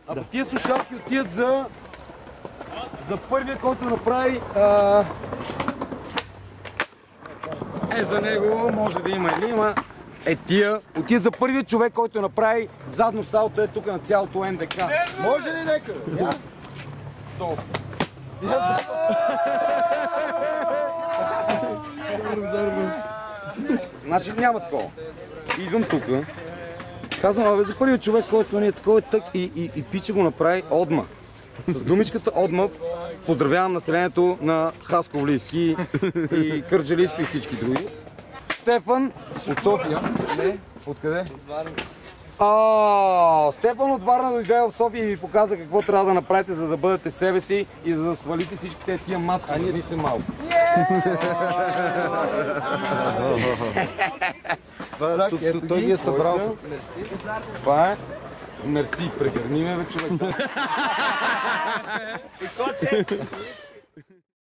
Ако тия слушалки отидат за първия, който направи за него може да има или има. Тия отидат за първият човек, който направи задно салто тук на цялото НДК. Може ли нека? Значи няма такова. Идвам тук. Казвам, за първият човек, който не е такова тък и пича го направи Одма. С думичката Одма поздравявам населението на Хасковлийски и Кърджалийски и всички други. Стефан от София. Не, откъде? От Варна. Стефан от Варна дойде в София и ви показа какво трябва да направите, за да бъдете себе си и за да свалите всички тия мацки. А ние ни се малко. Той ги е събрал. Това е. Мерси, прегърни ме, бе, човек.